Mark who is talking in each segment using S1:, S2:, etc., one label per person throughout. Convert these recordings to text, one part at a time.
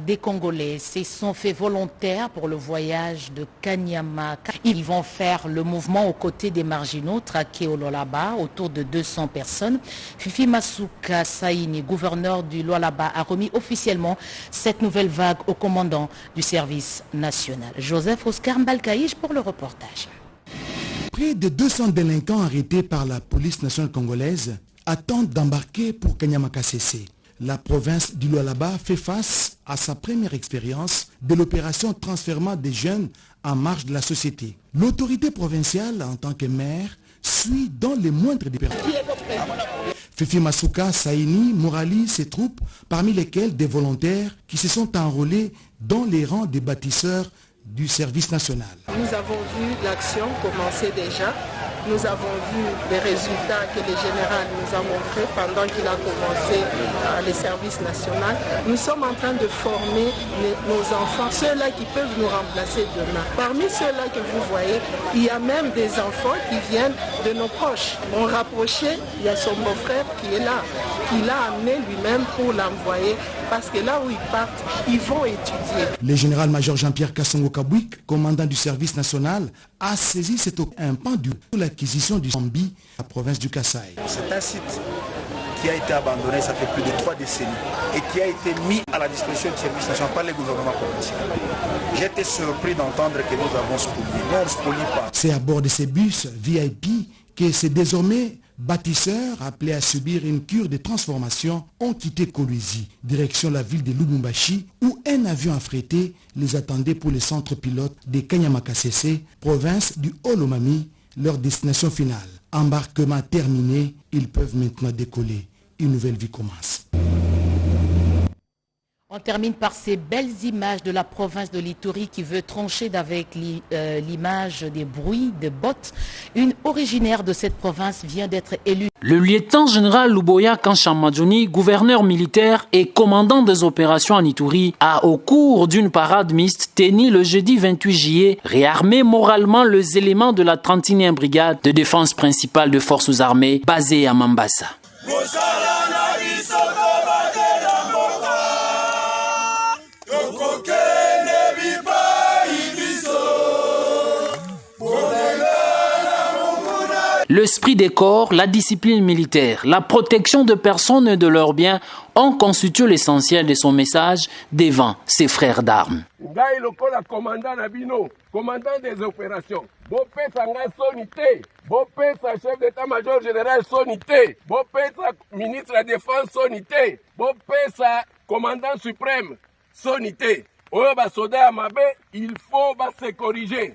S1: Des Congolais se sont fait volontaires pour le voyage de Kanyama. Ils vont faire le mouvement aux côtés des marginaux traqués au Lualaba, autour de 200 personnes. Fifi Masuka Saini, gouverneur du Lualaba, a remis officiellement cette nouvelle vague au commandant du service national. Joseph Oscar Mbalkaïch pour le reportage.
S2: Près de 200 délinquants arrêtés par la police nationale congolaise attendent d'embarquer pour Kanyama-Kasese. La province du Lualaba fait face à sa première expérience de l'opération transfèrement des jeunes en marge de la société. L'autorité provinciale, en tant que maire, suit dans les moindres des personnes. Fifi Masuka Saini moralise ses troupes, parmi lesquelles des volontaires qui se sont enrôlés dans les rangs des bâtisseurs du service national.
S3: Nous avons vu l'action commencer déjà. Nous avons vu les résultats que le général nous a montrés pendant qu'il a commencé le service national. Nous sommes en train de former nos enfants, ceux-là qui peuvent nous remplacer demain. Parmi ceux-là que vous voyez, il y a même des enfants qui viennent de nos proches. On rapproché, il y a son beau-frère qui est là, qui l'a amené lui-même pour l'envoyer, parce que là où ils partent, ils vont étudier.
S2: Le général-major Jean-Pierre Kassongo Kabouik, commandant du service national, a saisi cet impendu pour l'acquisition du Sambi, la province du Kasaï.
S4: C'est un site qui a été abandonné, ça fait plus de 3 décennies, et qui a été mis à la disposition du service national par les gouvernements provinciaux. J'ai été surpris d'entendre que nous avons spolié. Non, on ne spolie pas.
S2: C'est à bord de ces bus VIP que c'est désormais bâtisseurs appelés à subir une cure de transformation ont quitté Kolwezi, direction la ville de Lubumbashi, où un avion affrété les attendait pour le centre pilote de Kanyama-Kasese, province du Haut-Lomami, leur destination finale. Embarquement terminé, ils peuvent maintenant décoller. Une nouvelle vie commence.
S1: On termine par ces belles images de la province de l'Ituri qui veut trancher avec l'image des bruits de bottes. Une originaire de cette province vient d'être élue.
S5: Le lieutenant-général Luboya Kanshamadjouni, gouverneur militaire et commandant des opérations en Ituri, a au cours d'une parade mixte tenue le jeudi 28 juillet réarmé moralement les éléments de la 31e brigade de défense principale de forces armées basée à Mambasa. L'esprit des corps, la discipline militaire, la protection de personnes et de leurs biens ont constitué l'essentiel de son message devant ses frères d'armes.
S6: Commandant des opérations, Bopesa Sonité, Bopesa chef d'état-major général Sonité, Bopesa ministre de la défense Sonité, Bopesa commandant suprême Sonité. Il faut se corriger.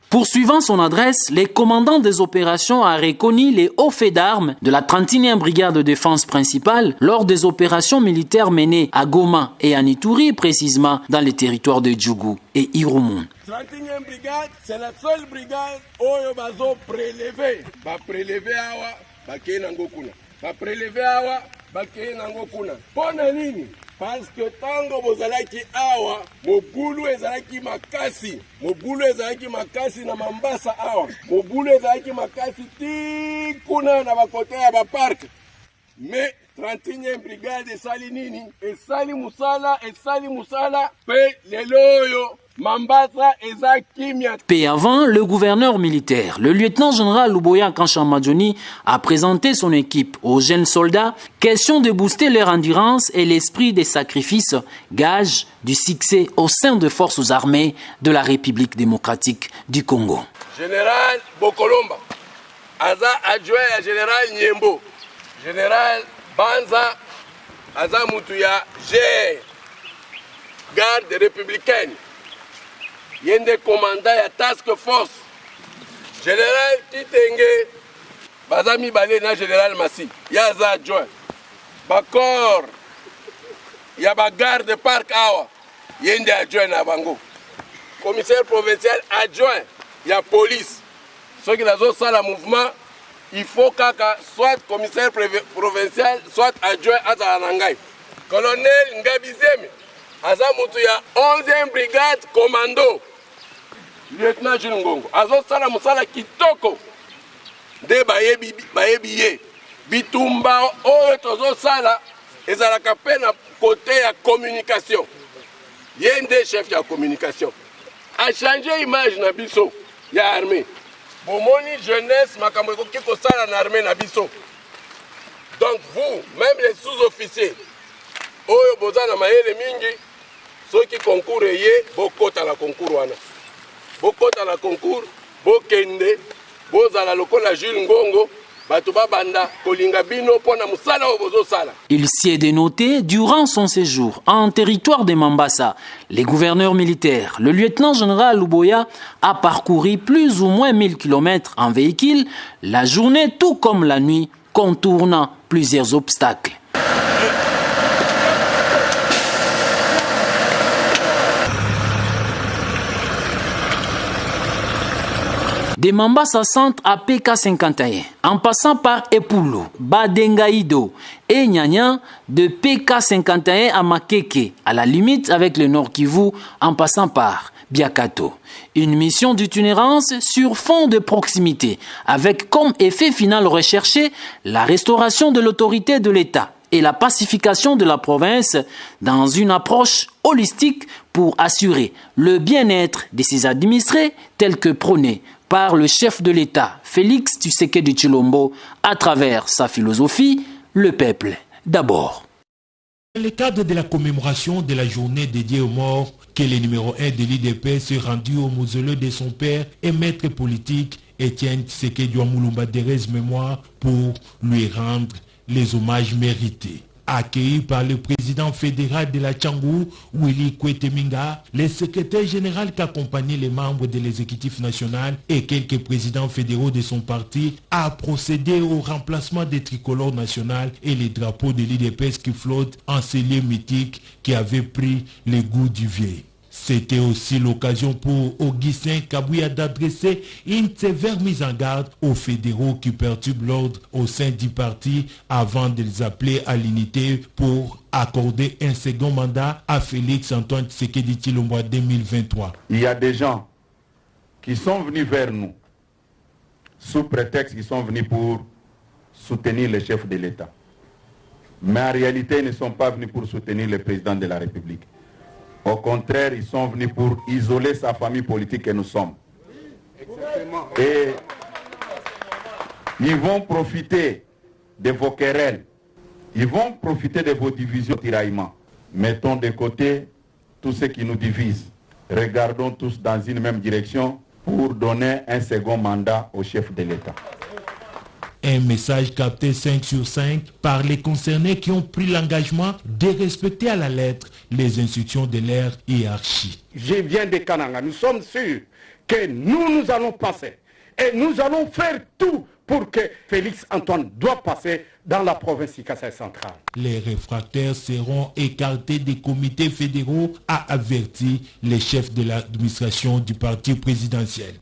S5: Poursuivant son adresse, le commandant des opérations a reconnu les hauts faits d'armes de la 31e brigade de défense principale lors des opérations militaires menées à Goma et à Ituri, précisément dans les territoires de Djougou et Irumun.
S6: 31e brigade, c'est la seule brigade où ils vont prélever. Prélever awa, ba prélever awa, bakeye nango kuna. Pona nini? Parce que tango bozalaki awa, mobulu ezalaki makasi. Mobulu ezalaki makasi na Mambasa awa. Mobulu ezalaki makasi ti kuna na bakote ya ba park. Mais 31e brigade esali nini? Esali musala pe leloyo.
S5: Peu avant, le gouverneur militaire, le lieutenant-général Luboya Kanshamadjouni, a présenté son équipe aux jeunes soldats, question de booster leur endurance et l'esprit des sacrifices, gage du succès au sein des forces armées de la République démocratique du Congo.
S6: Général Bokolomba, Aza adjoint à général Nyembo, général Banza, Aza Mutuya, G, garde républicaine. Yende commandant ya task force général Titenge bazami balé na général Massi yaza adjoint bakor ya ba garde parc awa yende adjoint na bango commissaire provincial adjoint ya police ceux qui nazo sala mouvement il faut kaka soit commissaire provincial soit adjoint à Nangai colonel Ngabizeme aza mutu ya 11e brigade commando lieutenant Jules Ngongo azo sala musala kitoko de bayebi ye bitumba oyo tozosala ezalaka pe na côté ya communication. Yende chef ya communication a changé image na biso ya armée. Bomoni jeunesse makambo ekoki kosala na armée na biso. Donc vous, même les sous-officiers, oyo boza na mayele mingi, ceux qui concourent ye, bokota la concours wana. Bokota la concours, bokende, bozala lokola Jules Ngongo, batuba banda kolinga bino pona musala o bozo sala.
S5: Il s'y est dénoté durant son séjour en territoire de Mambasa. Les gouverneurs militaires, le lieutenant-général Luboya a parcouru plus ou moins 1000 km en véhicule, la journée tout comme la nuit, contournant plusieurs obstacles. De Mambasa Centre à PK51, en passant par Epulu, Badengaïdo et Nyanya, de PK51 à Makeke, à la limite avec le Nord Kivu, en passant par Biakato. Une mission d'itinérance sur fond de proximité, avec comme effet final recherché la restauration de l'autorité de l'État et la pacification de la province dans une approche holistique pour assurer le bien-être de ses administrés tels que prônés par le chef de l'État, Félix Tshisekedi Tshilombo, à travers sa philosophie, le peuple d'abord.
S7: Dans le cadre de la commémoration de la journée dédiée aux morts, que le numéro 1 de l'IDP s'est rendu au mausolée de son père et maître politique Étienne Tshisekedi Mulumba Derez Mémoire pour lui rendre les hommages mérités. Accueilli par le président fédéral de la Tchangou, Willy Kweteminga, le secrétaire général qui accompagnait les membres de l'exécutif national et quelques présidents fédéraux de son parti, a procédé au remplacement des tricolores nationaux et les drapeaux de l'IDPS qui flottent en ces lieux mythiques qui avaient pris le goût du vieux. C'était aussi l'occasion pour Augustin Kabouya d'adresser une sévère mise en garde aux fédéraux qui perturbent l'ordre au sein du parti avant de les appeler à l'unité pour accorder un second mandat à Félix Antoine Tshisekedi Tshilombo en 2023.
S8: Il y a des gens qui sont venus vers nous sous prétexte qu'ils sont venus pour soutenir le chef de l'État. Mais en réalité, ils ne sont pas venus pour soutenir le président de la République. Au contraire, ils sont venus pour isoler sa famille politique que nous sommes. Et ils vont profiter de vos querelles. Ils vont profiter de vos divisions, tiraillements. Mettons de côté tout ce qui nous divise. Regardons tous dans une même direction pour donner un second mandat au chef de l'État.
S7: Un message capté 5 sur 5 par les concernés qui ont pris l'engagement de respecter à la lettre les instructions de leur hiérarchie.
S9: Je viens de Kananga. Nous sommes sûrs que nous allons passer. Et nous allons faire tout pour que Félix Antoine doit passer dans la province du Kasaï central.
S7: Les réfractaires seront écartés des comités fédéraux, a averti les chefs de l'administration du parti présidentiel.